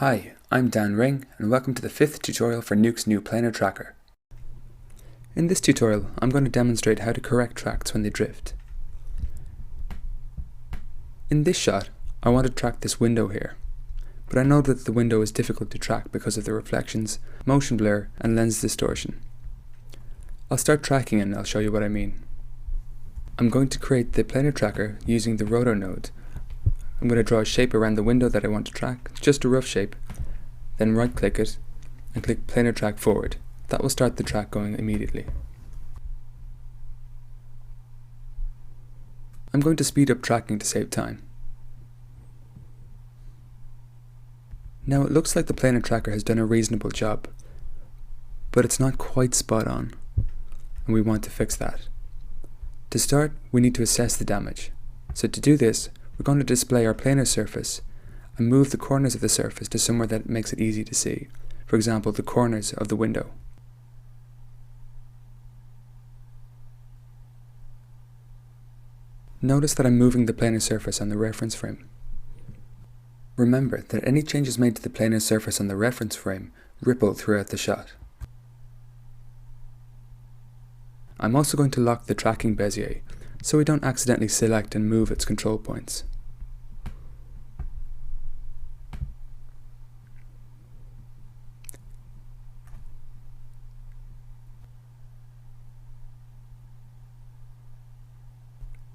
Hi, I'm Dan Ring and welcome to the 5th tutorial for Nuke's new planar tracker. In this tutorial, I'm going to demonstrate how to correct tracks when they drift. In this shot, I want to track this window here, but I know that the window is difficult to track because of the reflections, motion blur and lens distortion. I'll start tracking and I'll show you what I mean. I'm going to create the planar tracker using the rotor node. I'm going to draw a shape around the window that I want to track, just a rough shape, then right click it and click planar track forward. That will start the track going immediately. I'm going to speed up tracking to save time. Now it looks like the planar tracker has done a reasonable job, but it's not quite spot on, and we want to fix that. To start, we need to assess the damage. So to do this, we're going to display our planar surface and move the corners of the surface to somewhere that makes it easy to see. For example, the corners of the window. Notice that I'm moving the planar surface on the reference frame. Remember that any changes made to the planar surface on the reference frame ripple throughout the shot. I'm also going to lock the tracking bezier, so we don't accidentally select and move its control points.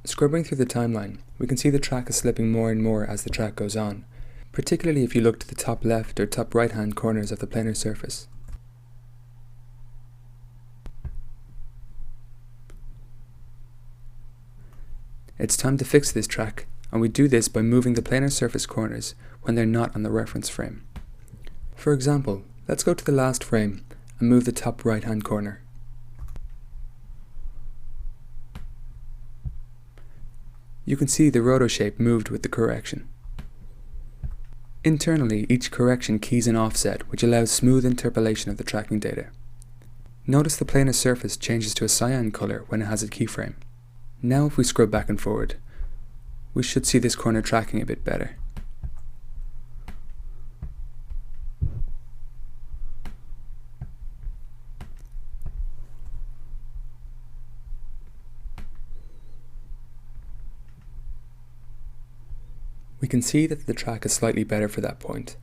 Scrubbing through the timeline, we can see the track is slipping more and more as the track goes on, particularly if you look to the top left or top right hand corners of the planar surface. It's time to fix this track, and we do this by moving the planar surface corners when they're not on the reference frame. For example, let's go to the last frame and move the top right hand corner. You can see the rotor shape moved with the correction. Internally, each correction keys an offset which allows smooth interpolation of the tracking data. Notice the planar surface changes to a cyan color when it has a keyframe. Now if we scrub back and forward, we should see this corner tracking a bit better. We can see that the track is slightly better for that point.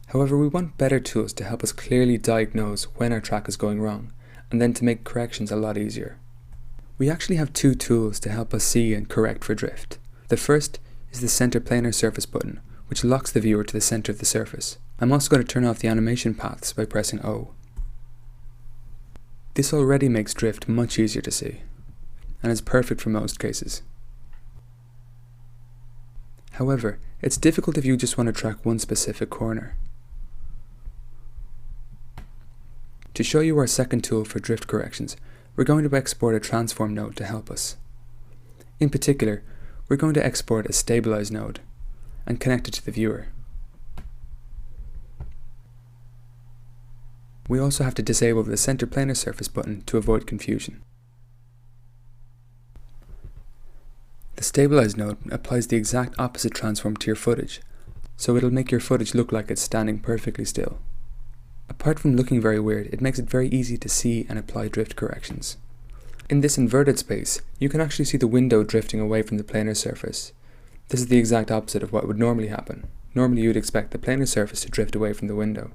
However, we want better tools to help us clearly diagnose when our track is going wrong, and then to make corrections a lot easier. We actually have two tools to help us see and correct for drift. The first is the center planar surface button, which locks the viewer to the center of the surface. I'm also going to turn off the animation paths by pressing O. This already makes drift much easier to see, and is perfect for most cases. However, it's difficult if you just want to track one specific corner. To show you our second tool for drift corrections, we're going to export a transform node to help us. In particular, we're going to export a stabilize node and connect it to the viewer. We also have to disable the center planar surface button to avoid confusion. The stabilize node applies the exact opposite transform to your footage, so it'll make your footage look like it's standing perfectly still. Apart from looking very weird, it makes it very easy to see and apply drift corrections. In this inverted space, you can actually see the window drifting away from the planar surface. This is the exact opposite of what would normally happen. Normally you'd expect the planar surface to drift away from the window.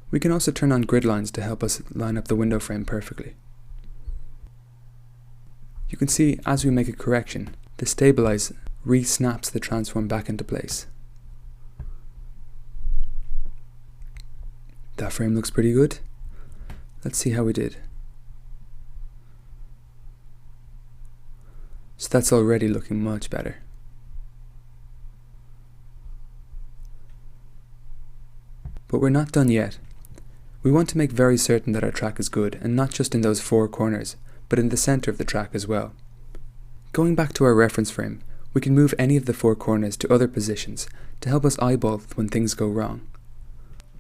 We can also turn on grid lines to help us line up the window frame perfectly. You can see as we make a correction, the stabilize re-snaps the transform back into place. That frame looks pretty good. Let's see how we did. So that's already looking much better. But we're not done yet. We want to make very certain that our track is good, and not just in those four corners, but in the center of the track as well. Going back to our reference frame, we can move any of the four corners to other positions to help us eyeball when things go wrong.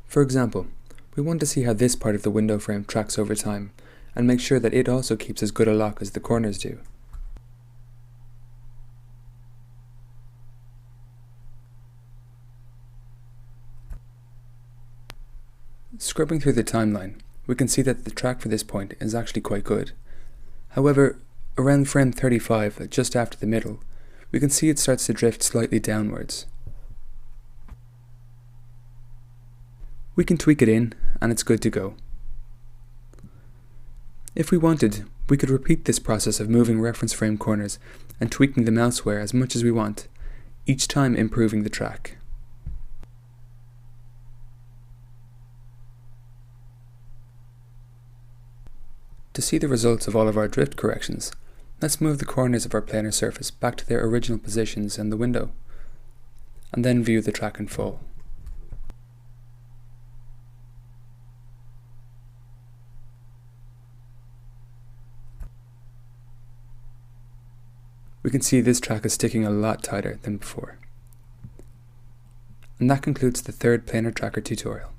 For example, we want to see how this part of the window frame tracks over time, and make sure that it also keeps as good a lock as the corners do. Scrubbing through the timeline, we can see that the track for this point is actually quite good. However, around frame 35, just after the middle, we can see it starts to drift slightly downwards. We can tweak it in, and it's good to go. If we wanted, we could repeat this process of moving reference frame corners and tweaking them elsewhere as much as we want, each time improving the track. To see the results of all of our drift corrections, let's move the corners of our planar surface back to their original positions in the window, and then view the track in full. We can see this track is sticking a lot tighter than before. And that concludes the third planar tracker tutorial.